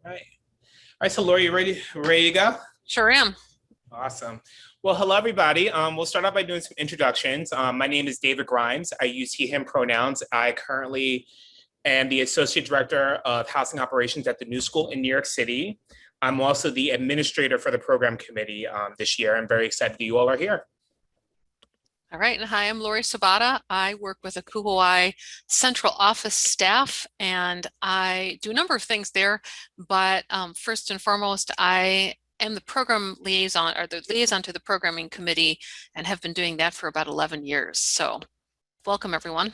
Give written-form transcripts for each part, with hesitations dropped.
All right. All right. So, Laura, you ready to go? Sure am. Awesome. Well, hello, everybody. We'll start off by doing some introductions. My name is David Grimes. I use he, him pronouns. I currently am the Associate Director of Housing Operations at the New School in New York City. I'm also the administrator for the program committee this year. I'm very excited that you all are here. All right, and hi, I'm Lori Sabata. I work with the Kuhuai Central Office staff, and I do a number of things there. But first and foremost, I am the program liaison, or the liaison to the programming committee, and have been doing that for about 11 years. So welcome, everyone.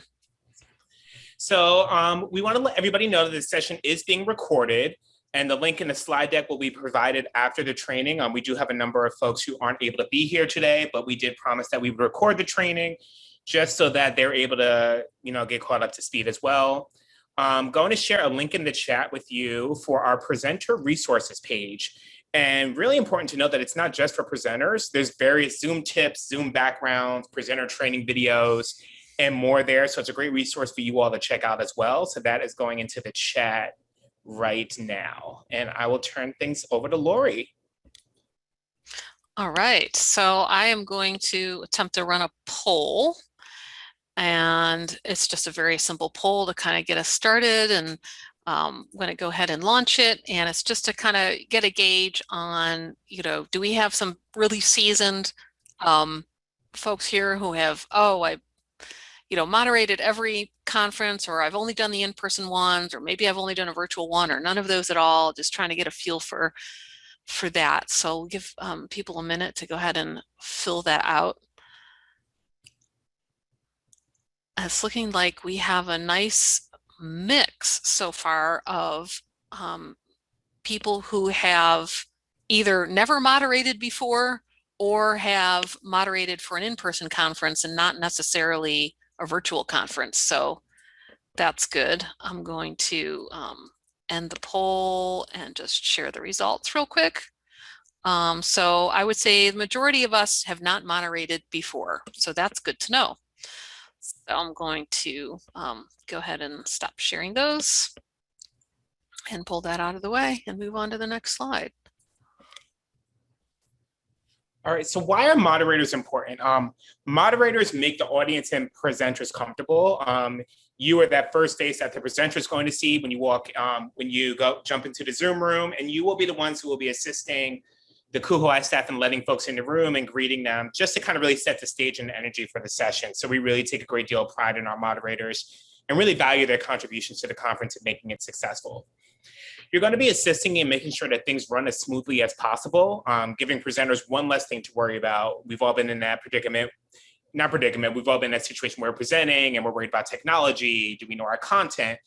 So we want to let everybody know that this session is being recorded, and the link in the slide deck will be provided after the training. We do have a number of folks who aren't able to be here today, but we did promise that we would record the training just so that they're able to, get caught up to speed as well. I'm going to share a link in the chat with you for our presenter resources page. And really important to note that it's not just for presenters. There's various Zoom tips, Zoom backgrounds, presenter training videos, and more there. So it's a great resource for you all to check out as well. So that is going into the chat right now. And I will turn things over to Lori. All right, so I am going to attempt to run a poll. And it's just a very simple poll to kind of get us started. And I'm going to go ahead and launch it. And it's just to kind of get a gauge on, do we have some really seasoned folks here who have, I moderated every conference, or I've only done the in-person ones, or maybe I've only done a virtual one, or none of those at all, just trying to get a feel for that. So we'll give people a minute to go ahead and fill that out. It's looking like we have a nice mix so far of people who have either never moderated before or have moderated for an in-person conference and not necessarily a virtual conference. So that's good. I'm going to end the poll and just share the results real quick. So I would say the majority of us have not moderated before, so that's good to know. So I'm going to go ahead and stop sharing those and pull that out of the way and move on to the next slide. All right, so why are moderators important? Moderators make the audience and presenters comfortable. You are that first face that the presenter is going to see when you walk, when you jump into the Zoom room, and you will be the ones who will be assisting the Kuhuai staff and letting folks in the room and greeting them, just to kind of really set the stage and the energy for the session. So we really take a great deal of pride in our moderators and really value their contributions to the conference and making it successful. You're going to be assisting in making sure that things run as smoothly as possible, giving presenters one less thing to worry about. We've all been in that predicament. Not predicament, we've all been in that situation where we're presenting and we're worried about technology. Do we know our content?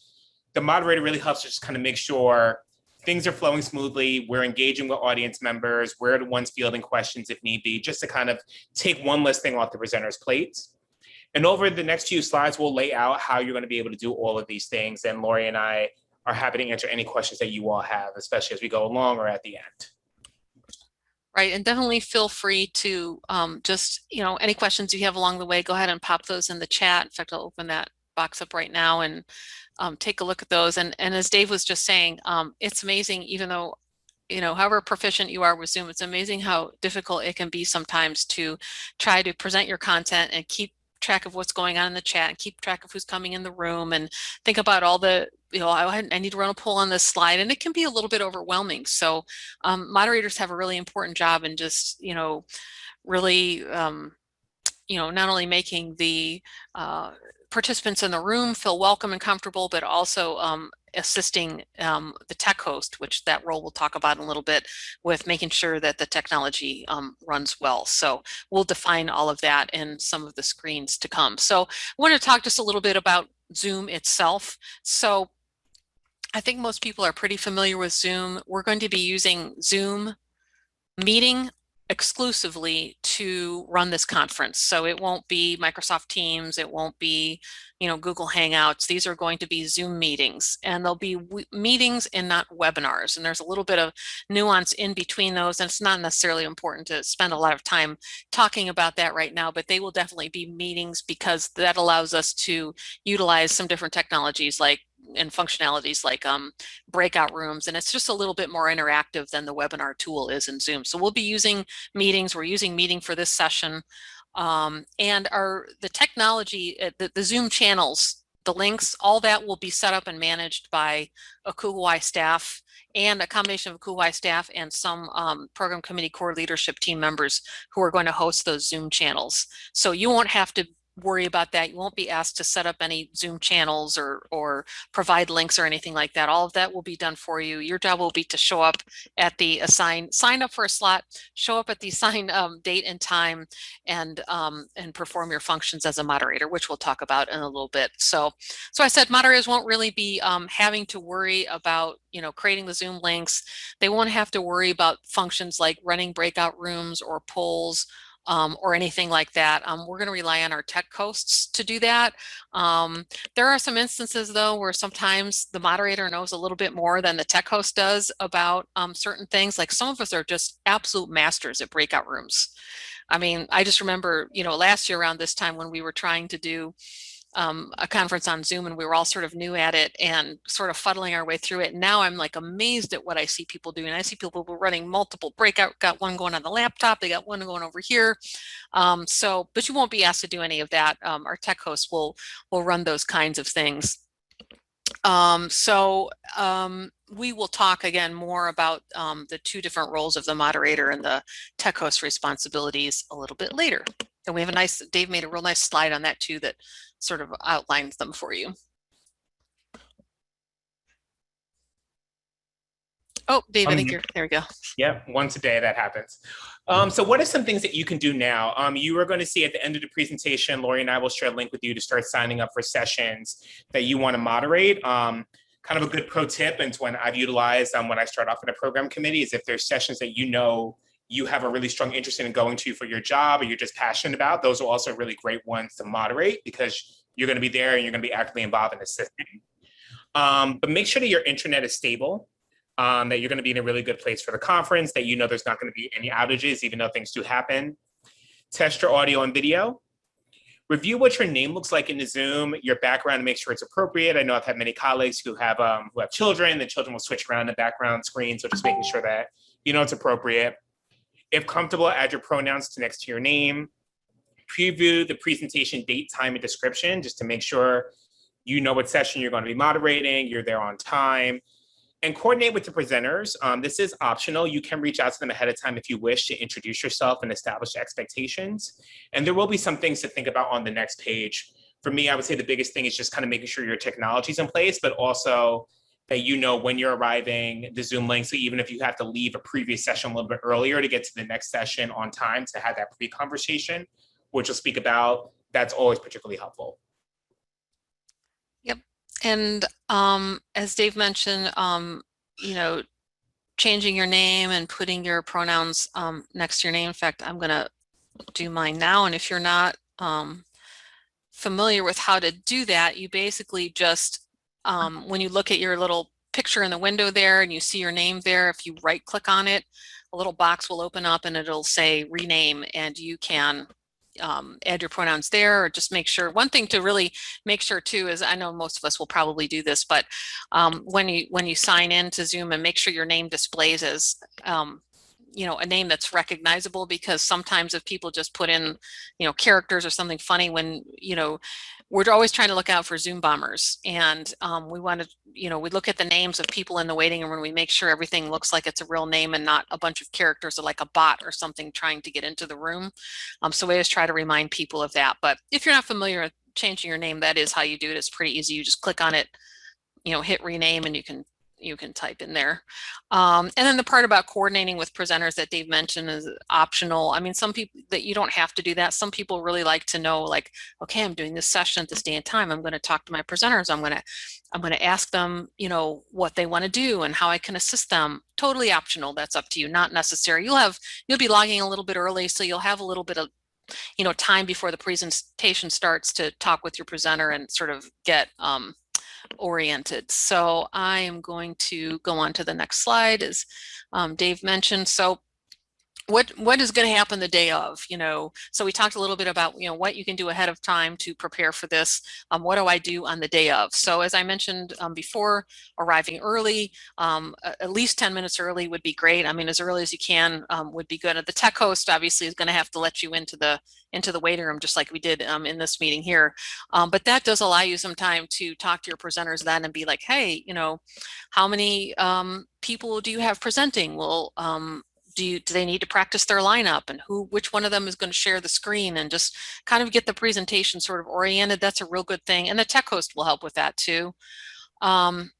The moderator really helps to just kind of make sure things are flowing smoothly. We're engaging with audience members. We're the ones fielding questions if need be, just to kind of take one less thing off the presenter's plates. And over the next few slides, we'll lay out how you're going to be able to do all of these things. And Lori and I are happy to answer any questions that you all have, especially as we go along or at the end. Right, and definitely feel free to just, any questions you have along the way, go ahead and pop those in the chat. In fact, I'll open that box up right now and take a look at those. And as Dave was just saying, it's amazing, even though, however proficient you are with Zoom, it's amazing how difficult it can be sometimes to try to present your content and keep track of what's going on in the chat and keep track of who's coming in the room and think about all the, I need to run a poll on this slide, and it can be a little bit overwhelming. So moderators have a really important job in just, really, not only making the participants in the room feel welcome and comfortable, but also assisting the tech host, which that role we'll talk about in a little bit, with making sure that the technology runs well. So we'll define all of that in some of the screens to come. So I want to talk just a little bit about Zoom itself. So I think most people are pretty familiar with Zoom. We're going to be using Zoom meeting exclusively to run this conference. So it won't be Microsoft Teams, it won't be, Google Hangouts. These are going to be Zoom meetings, and they'll be meetings and not webinars. And there's a little bit of nuance in between those, and it's not necessarily important to spend a lot of time talking about that right now, but they will definitely be meetings because that allows us to utilize some different technologies like and functionalities like breakout rooms, and it's just a little bit more interactive than the webinar tool is in Zoom. So we'll be using meetings. We're using Meeting for this session, and the technology, the Zoom channels, the links, all that will be set up and managed by a Kuhawai staff, and a combination of Kuhawai staff and some program committee core leadership team members who are going to host those Zoom channels. So you won't have to worry about that. You won't be asked to set up any Zoom channels or provide links or anything like that. All of that will be done for you. Your job will be to show up at the sign up for a slot, show up at the assigned date and time, and perform your functions as a moderator, which we'll talk about in a little bit. So I said moderators won't really be having to worry about creating the Zoom links. They won't have to worry about functions like running breakout rooms or polls, or anything like that. We're going to rely on our tech hosts to do that. There are some instances, though, where sometimes the moderator knows a little bit more than the tech host does about certain things. Like some of us are just absolute masters at breakout rooms. I mean, I just remember, last year around this time when we were trying to do a conference on Zoom, and we were all sort of new at it and sort of fuddling our way through it. And now I'm like amazed at what I see people doing. I see people running multiple breakout, got one going on the laptop, they got one going over here. But you won't be asked to do any of that. Our tech hosts will run those kinds of things. We will talk again more about the two different roles of the moderator and the tech host responsibilities a little bit later. And we have Dave made a real nice slide on that too that sort of outlines them for you. Oh, Dave, I think there we go. Yeah, once a day that happens. So what are some things that you can do now? You are going to see at the end of the presentation, Lori and I will share a link with you to start signing up for sessions that you want to moderate. Kind of a good pro tip, and it's one I've utilized when I start off in a program committee, is if there's sessions that you have a really strong interest in going to for your job or you're just passionate about, those are also really great ones to moderate because you're going to be there and you're going to be actively involved in assisting. But make sure that your internet is stable, that you're going to be in a really good place for the conference, that there's not going to be any outages, even though things do happen. Test your audio and video. Review what your name looks like in the Zoom, your background, to make sure it's appropriate. I know I've had many colleagues who have children. The children will switch around the background screen, so just making sure that it's appropriate. If comfortable, add your pronouns next to your name. Preview the presentation date, time, and description, just to make sure you know what session you're going to be moderating, you're there on time. And coordinate with the presenters. This is optional. You can reach out to them ahead of time if you wish to introduce yourself and establish expectations. And there will be some things to think about on the next page. For me, I would say the biggest thing is just kind of making sure your technology is in place, but also that when you're arriving, the Zoom link. So even if you have to leave a previous session a little bit earlier to get to the next session on time to have that pre-conversation, which we'll speak about, that's always particularly helpful. Yep. And as Dave mentioned, changing your name and putting your pronouns next to your name. In fact, I'm going to do mine now. And if you're not familiar with how to do that, you basically just, when you look at your little picture in the window there and you see your name there, if you right click on it, a little box will open up and it'll say rename, and you can add your pronouns there, or just make sure. One thing to really make sure too is, I know most of us will probably do this, but when you sign in to Zoom, and make sure your name displays as a name that's recognizable, because sometimes if people just put in characters or something funny, when we're always trying to look out for Zoom bombers, and we want to we look at the names of people in the waiting room and we make sure everything looks like it's a real name and not a bunch of characters or like a bot or something trying to get into the room. So we always try to remind people of that. But if you're not familiar with changing your name, that is how you do it. It's pretty easy. You just click on it, hit rename, and you can type in there. And then the part about coordinating with presenters that Dave mentioned is optional. I mean, some people, that you don't have to do that. Some people really like to know, like, okay, I'm doing this session at this day and time. I'm going to talk to my presenters. I'm going to ask them, what they want to do and how I can assist them. Totally optional. That's up to you. Not necessary. You'll be logging a little bit early, so you'll have a little bit of time before the presentation starts to talk with your presenter and sort of get oriented. So I am going to go on to the next slide, as Dave mentioned. So what is going to happen the day of, so we talked a little bit about, what you can do ahead of time to prepare for this. What do I do on the day of? So as I mentioned before, arriving early, at least 10 minutes early would be great. I mean, as early as you can would be good. The tech host obviously is going to have to let you into the waiting room, just like we did in this meeting here. But that does allow you some time to talk to your presenters then and be like, hey, how many people do you have presenting? Well, do they need to practice their lineup, and which one of them is going to share the screen, and just kind of get the presentation sort of oriented. That's a real good thing. And the tech host will help with that too. And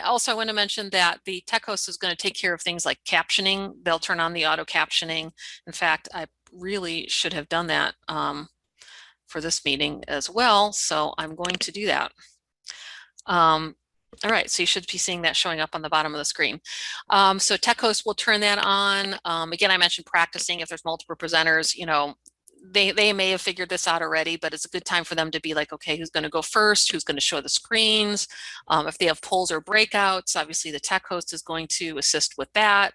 also I want to mention that the tech host is going to take care of things like captioning. They'll turn on the auto captioning. In fact, I really should have done that for this meeting as well. So I'm going to do that. All right, so you should be seeing that showing up on the bottom of the screen. So tech host will turn that on. Again, I mentioned practicing. If there's multiple presenters, they may have figured this out already, but it's a good time for them to be like, okay, who's going to go first? Who's going to show the screens? If they have polls or breakouts, obviously the tech host is going to assist with that.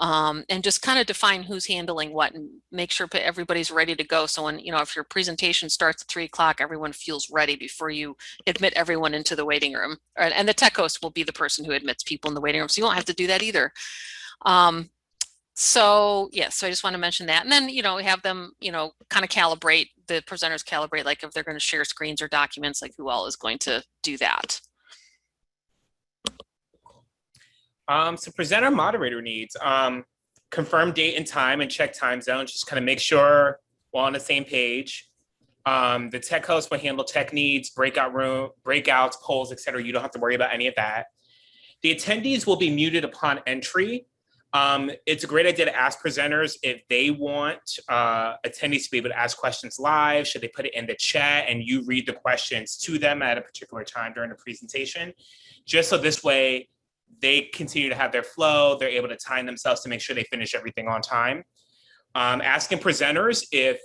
And just kind of define who's handling what and make sure everybody's ready to go. So when, if your presentation starts at 3 o'clock, everyone feels ready before you admit everyone into the waiting room. And the tech host will be the person who admits people in the waiting room. So you won't have to do that either. So I just want to mention that. And then, have them, kind of calibrate, the presenters calibrate, like if they're going to share screens or documents, like who all is going to do that. So presenter moderator needs, confirm date and time and check time zone. Just kind of make sure we're on the same page. The tech host will handle tech needs, breakouts, polls, etc. You don't have to worry about any of that. The attendees will be muted upon entry. It's a great idea to ask presenters if they want attendees to be able to ask questions live. Should they put it in the chat and you read the questions to them at a particular time during the presentation? Just so this way they continue to have their flow, they're able to time themselves to make sure they finish everything on time. Asking presenters if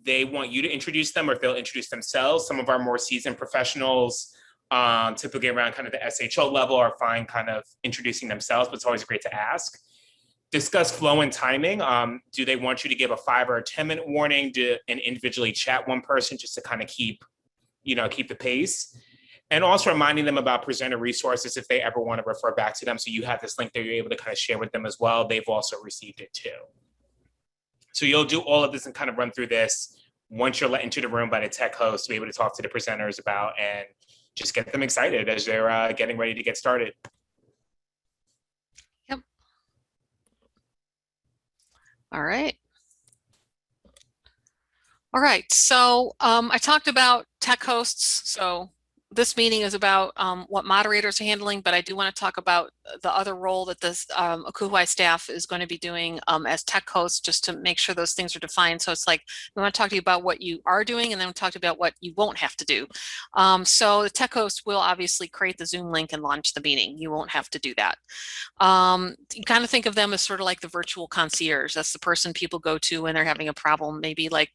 they want you to introduce them or if they'll introduce themselves. Some of our more seasoned professionals, typically around kind of the SHO level, are fine kind of introducing themselves, but it's always great to ask. Discuss flow and timing. Do they want you to give a 5 or a 10-minute warning? And individually chat one person just to kind of keep the pace? And also reminding them about presenter resources if they ever want to refer back to them. So you have this link that you're able to kind of share with them as well. They've also received it too. So you'll do all of this and kind of run through this once you're let into the room by the tech host to be able to talk to the presenters about and just get them excited as they're getting ready to get started. Yep. All right. All right, so I talked about tech hosts. So this meeting is about what moderators are handling, but I do want to talk about the other role that this Akuhai staff is going to be doing as tech hosts, just to make sure those things are defined. So it's like, we want to talk to you about what you are doing, and then we'll talk about what you won't have to do. So the tech host will obviously create the Zoom link and launch the meeting. You won't have to do that. You kind of think of them as sort of like the virtual concierge. That's the person people go to when they're having a problem, maybe like,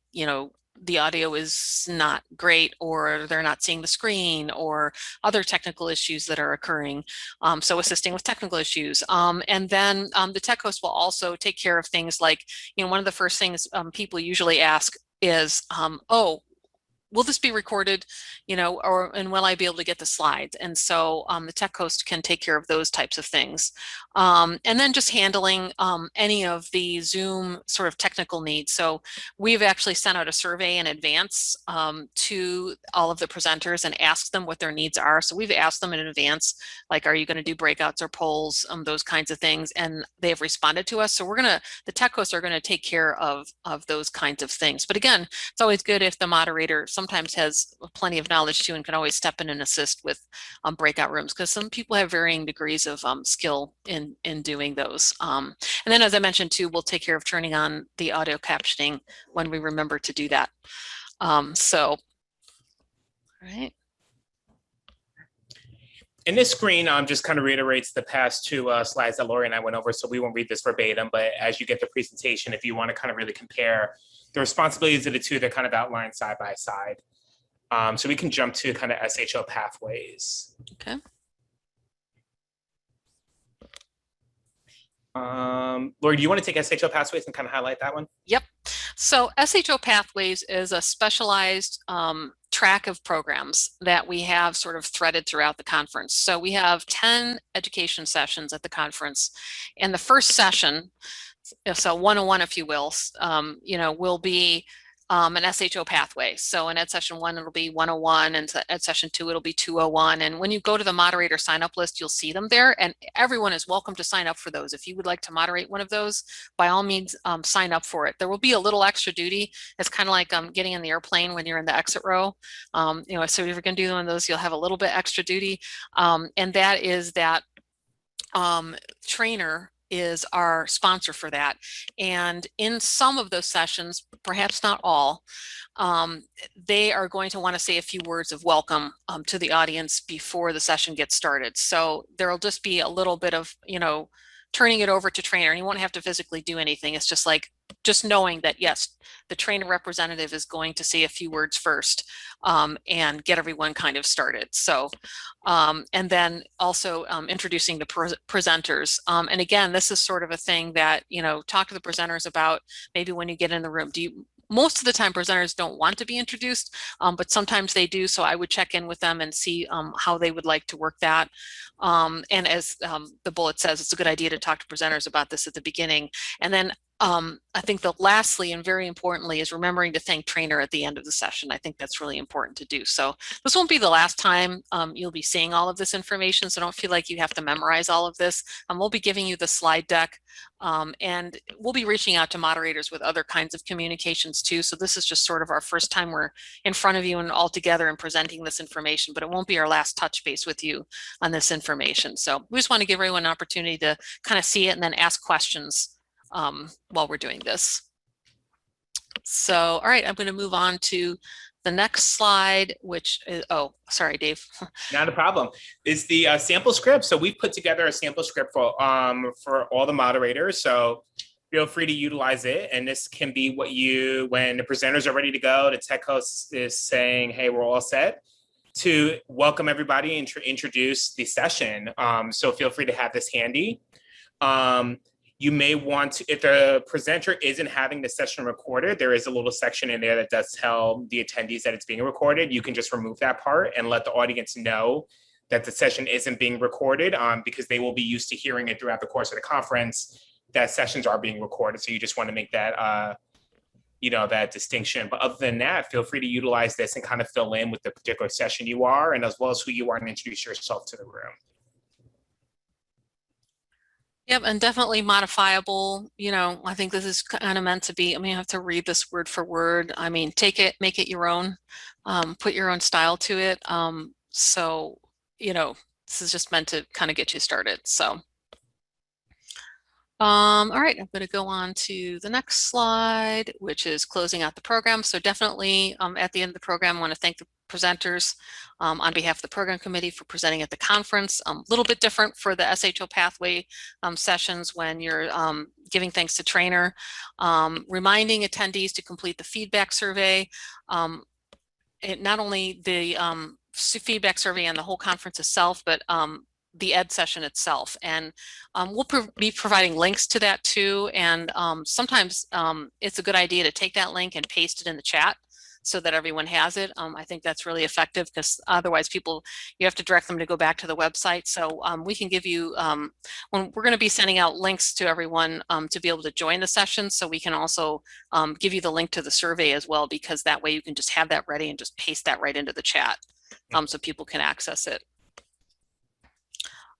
the audio is not great, or they're not seeing the screen, or other technical issues that are occurring. So assisting with technical issues. And then the tech host will also take care of things like, one of the first things people usually ask is, oh, will this be recorded, and will I be able to get the slides? And so the tech host can take care of those types of things. And then just handling any of the Zoom sort of technical needs. So we've actually sent out a survey in advance to all of the presenters and asked them what their needs are. So we've asked them in advance, like, are you going to do breakouts or polls, those kinds of things, and they have responded to us. So the tech hosts are going to take care of those kinds of things. But again, it's always good if the moderator sometimes has plenty of knowledge too and can always step in and assist with breakout rooms, because some people have varying degrees of skill in doing those. And then, as I mentioned too, we'll take care of turning on the audio captioning when we remember to do that. All right. And this screen just kind of reiterates the past two slides that Lori and I went over, so we won't read this verbatim, but as you get the presentation, if you want to kind of really compare the responsibilities of the two, they're kind of outlined side by side. So we can jump to kind of Sho Pathways. Okay. Lori, do you want to take SHO Pathways and kind of highlight that one? Yep. So SHO Pathways is a specialized track of programs that we have sort of threaded throughout the conference. So we have 10 education sessions at the conference. And the first session, so 101, if you will, will be an SHO pathway. So in Ed Session 1, it'll be 101, and Ed Session 2, it'll be 201. And when you go to the moderator sign-up list, you'll see them there, and everyone is welcome to sign up for those. If you would like to moderate one of those, by all means, sign up for it. There will be a little extra duty. It's kind of like getting in the airplane when you're in the exit row. So if you're going to do one of those, you'll have a little bit extra duty, and that is that trainer is our sponsor for that. And in some of those sessions, perhaps not all, they are going to want to say a few words of welcome to the audience before the session gets started. So there'll just be a little bit of, turning it over to trainer, and you won't have to physically do anything. It's just like, just knowing that, yes, the trainer representative is going to say a few words first and get everyone kind of started. So, and then also introducing the presenters. And again, this is sort of a thing that, talk to the presenters about maybe when you get in the room. Most of the time presenters don't want to be introduced, but sometimes they do. So I would check in with them and see how they would like to work that. And as the bullet says, it's a good idea to talk to presenters about this at the beginning. And then I think that lastly and very importantly is remembering to thank trainer at the end of the session. I think that's really important to do. So this won't be the last time you'll be seeing all of this information, so don't feel like you have to memorize all of this. We'll be giving you the slide deck, and we'll be reaching out to moderators with other kinds of communications too. So this is just sort of our first time we're in front of you and all together and presenting this information, but it won't be our last touch base with you on this information. So we just want to give everyone an opportunity to kind of see it and then ask questions while we're doing this. So, all right, I'm going to move on to the next slide, which is, oh, sorry, Dave. Not a problem. It's the sample script. So we've put together a sample script for all the moderators. So feel free to utilize it. And this can be what when the presenters are ready to go, the tech host is saying, hey, we're all set, to welcome everybody and to introduce the session. So feel free to have this handy. You may want to, if the presenter isn't having the session recorded, there is a little section in there that does tell the attendees that it's being recorded. You can just remove that part and let the audience know that the session isn't being recorded, because they will be used to hearing it throughout the course of the conference, that sessions are being recorded. So you just want to make that, that distinction. But other than that, feel free to utilize this and kind of fill in with the particular session you are, and as well as who you are, and introduce yourself to the room. Yep, and definitely modifiable. I think this is kind of meant to be, you have to read this word for word. Take it, make it your own, put your own style to it. So, this is just meant to kind of get you started. So, all right, I'm going to go on to the next slide, which is closing out the program. So definitely at the end of the program, I want to thank the presenters on behalf of the program committee for presenting at the conference. A little bit different for the SHO Pathway sessions when you're giving thanks to trainer, reminding attendees to complete the feedback survey. Not only the feedback survey and the whole conference itself, but the ed session itself. And we'll be providing links to that too. And sometimes it's a good idea to take that link and paste it in the chat so that everyone has it. I think that's really effective, because otherwise you have to direct them to go back to the website. So we can give you, when we're going to be sending out links to everyone to be able to join the session. So we can also give you the link to the survey as well, because that way you can just have that ready and just paste that right into the chat so people can access it.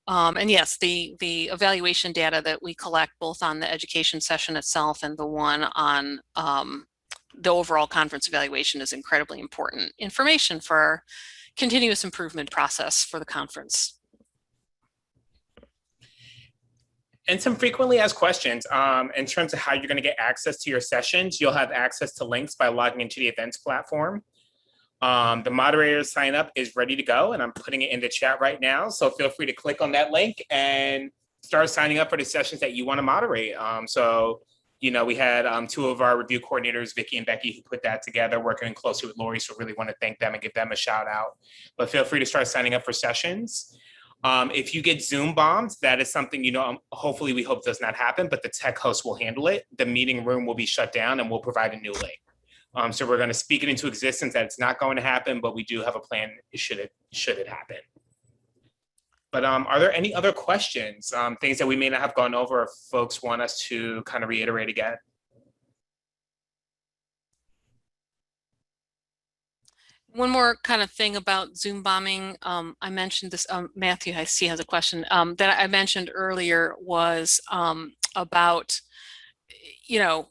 And yes, the evaluation data that we collect both on the education session itself and the one on the overall conference evaluation is incredibly important information for our continuous improvement process for the conference. And some frequently asked questions in terms of how you're going to get access to your sessions. You'll have access to links by logging into the events platform. The moderator sign up is ready to go, and I'm putting it in the chat right now. So feel free to click on that link and start signing up for the sessions that you want to moderate. We had two of our review coordinators, Vicky and Becky, who put that together, working closely with Lori. So really want to thank them and give them a shout out. But feel free to start signing up for sessions. If you get Zoom bombed, that is something, hopefully we hope does not happen, but the tech host will handle it. The meeting room will be shut down and we'll provide a new link. So we're going to speak it into existence that it's not going to happen, but we do have a plan should it happen. But are there any other questions, things that we may not have gone over if folks want us to kind of reiterate again? One more kind of thing about Zoom bombing. I mentioned this, Matthew, I see has a question that I mentioned earlier was about,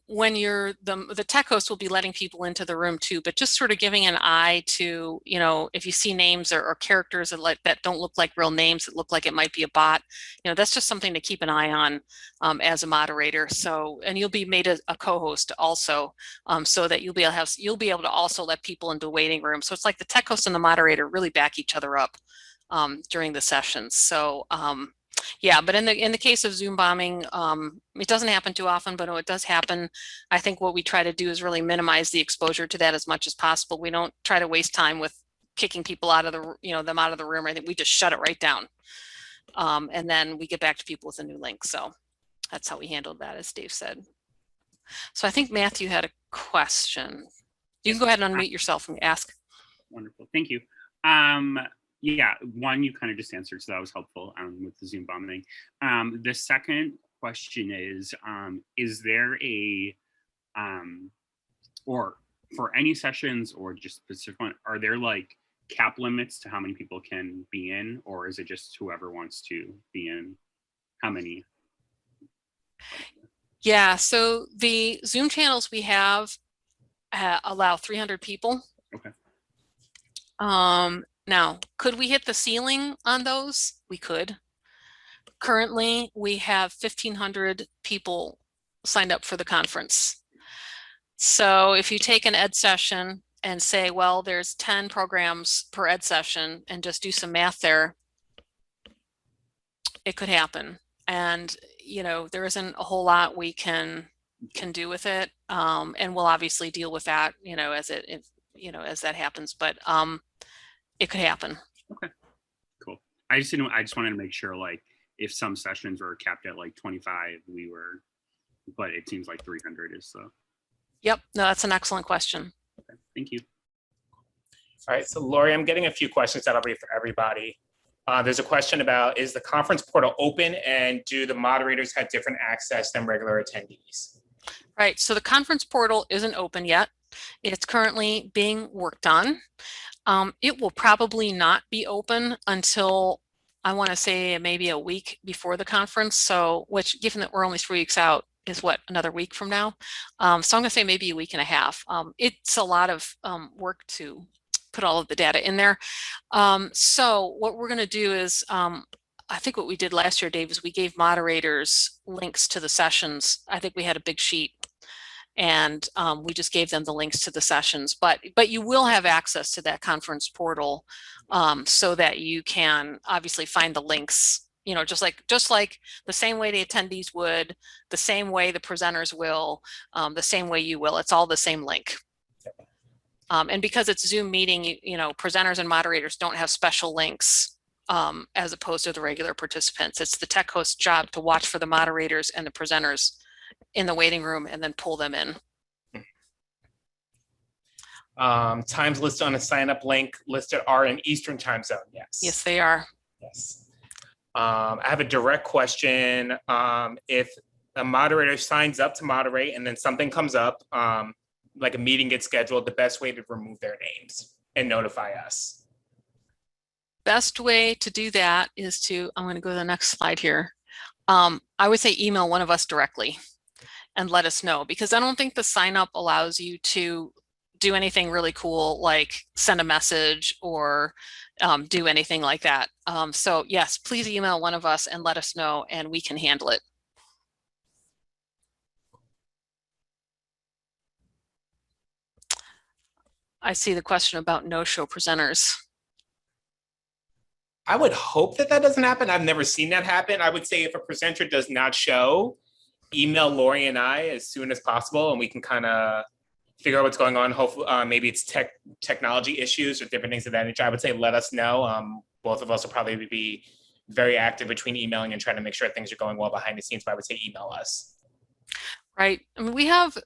when you're the tech host will be letting people into the room too, but just sort of giving an eye to, if you see names or characters that don't look like real names, that look like it might be a bot, that's just something to keep an eye on as a moderator. So, and you'll be made a co-host also, so that you'll be able to also let people into the waiting room. So it's like the tech host and the moderator really back each other up during the sessions. So, yeah, but in the case of Zoom bombing, it doesn't happen too often, but when it does happen, I think what we try to do is really minimize the exposure to that as much as possible. We don't try to waste time with kicking people out of them out of the room. I think we just shut it right down. And then we get back to people with a new link. So that's how we handled that, as Dave said. So I think Matthew had a question. You can go ahead and unmute yourself and ask. Wonderful, thank you. Yeah, one you kind of just answered, so that was helpful with the Zoom bombing. The second question is there a, or for any sessions or just specific one, are there like cap limits to how many people can be in, or is it just whoever wants to be in? How many? Yeah, so the Zoom channels we have allow 300 people. Okay. Now, could we hit the ceiling on those? We could. Currently, we have 1,500 people signed up for the conference. So if you take an ed session and say, well, there's 10 programs per ed session and just do some math there, it could happen. And, there isn't a whole lot we can do with it. And we'll obviously deal with that, as that happens, but it could happen. Okay, cool. I just wanted to make sure, like, if some sessions were capped at like 25, but it seems like 300 is so. Yep, no, that's an excellent question. Okay, thank you. All right, so Lori, I'm getting a few questions that I'll read for everybody. There's a question about, is the conference portal open and do the moderators have different access than regular attendees? Right, so the conference portal isn't open yet. It's currently being worked on. It will probably not be open until, I want to say, maybe a week before the conference. So, which, given that we're only 3 weeks out, is what, another week from now? So I'm going to say maybe a week and a half. It's a lot of work to put all of the data in there. So what we're going to do is, I think what we did last year, Dave, is we gave moderators links to the sessions. I think we had a big sheet, and we just gave them the links to the sessions. But you will have access to that conference portal, so that you can obviously find the links. Just like the same way the attendees would, the same way the presenters will, the same way you will. It's all the same link. And because it's Zoom meeting, presenters and moderators don't have special links as opposed to the regular participants. It's the tech host's job to watch for the moderators and the presenters in the waiting room and then pull them in. Times listed on a sign-up link listed are in Eastern time zone, yes. Yes, they are. Yes. I have a direct question. If a moderator signs up to moderate and then something comes up, like a meeting gets scheduled, the best way to remove their names and notify us? Best way to do that is to, I'm going to go to the next slide here. I would say email one of us directly and let us know, because I don't think the sign up allows you to do anything really cool like send a message or do anything like that. So yes, please email one of us and let us know, and we can handle it. I see the question about no-show presenters. I would hope that doesn't happen. I've never seen that happen. I would say if a presenter does not show, email Lori and I as soon as possible, and we can kind of figure out what's going on. Hopefully, maybe it's technology issues or different things of that nature. I would say let us know. Both of us will probably be very active between emailing and trying to make sure things are going well behind the scenes. But I would say email us. Right. I mean, we have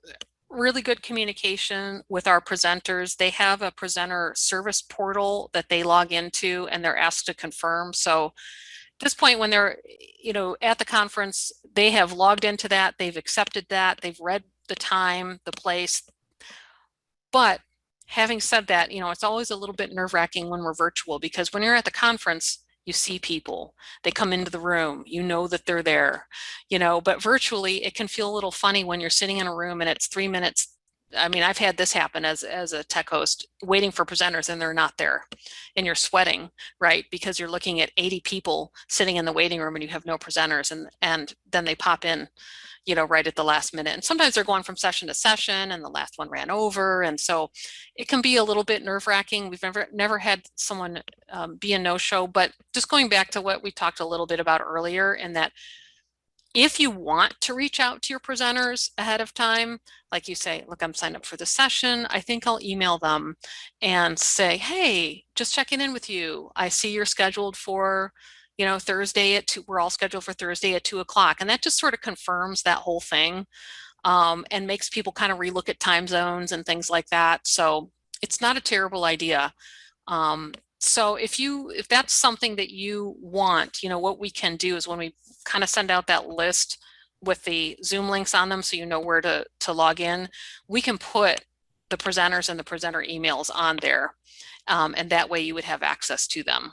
really good communication with our presenters. They have a presenter service portal that they log into and they're asked to confirm. So at this point, when they're, at the conference, they have logged into that, they've accepted that, they've read the time, the place. But having said that, it's always a little bit nerve-wracking when we're virtual, because when you're at the conference, you see people, they come into the room, that they're there, but virtually it can feel a little funny when you're sitting in a room and it's 3 minutes. I mean, I've had this happen as a tech host, waiting for presenters and they're not there, and you're sweating, right? Because you're looking at 80 people sitting in the waiting room and you have no presenters, and then they pop in, right at the last minute. And sometimes they're going from session to session and the last one ran over. And so it can be a little bit nerve-wracking. We've never had someone be a no-show, but just going back to what we talked a little bit about earlier, and that if you want to reach out to your presenters ahead of time, like you say, look, I'm signed up for the session, I think I'll email them and say, hey, just checking in with you. I see you're scheduled for Thursday at 2, we're all scheduled for Thursday at 2 o'clock. And that just sort of confirms that whole thing, and makes people kind of relook at time zones and things like that. So it's not a terrible idea. So if that's something that you want, what we can do is when we kind of send out that list with the Zoom links on them, so where to log in, we can put the presenters and the presenter emails on there. And that way you would have access to them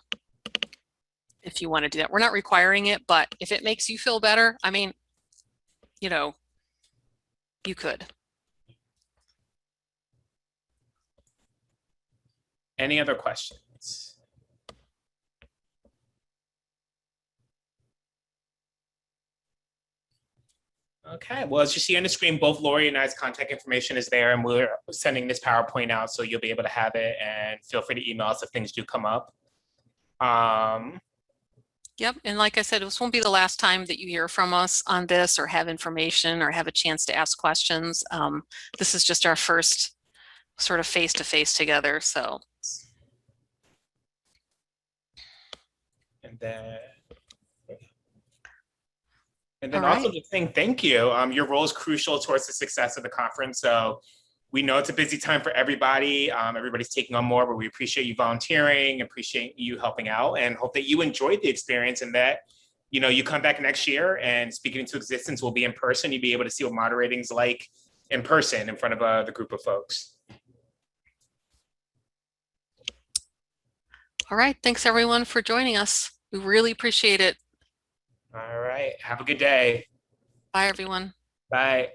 if you want to do that. We're not requiring it, but if it makes you feel better, I mean, you could. Any other questions? Okay, well, as you see on the screen, both Lori and I's contact information is there, and we're sending this PowerPoint out, so you'll be able to have it, and feel free to email us if things do come up. Yep, and like I said, this won't be the last time that you hear from us on this or have information or have a chance to ask questions. This is just our first sort of face-to-face together, so. And then All also right. just saying thank you. Your role is crucial towards the success of the conference. So we know it's a busy time for everybody. Everybody's taking on more, but we appreciate you volunteering, appreciate you helping out, and hope that you enjoyed the experience, and that you come back next year and Speaking into Existence will be in person. You'll be able to see what moderating's like in person in front of the group of folks. All right, thanks everyone for joining us. We really appreciate it. All right, have a good day. Bye everyone. Bye.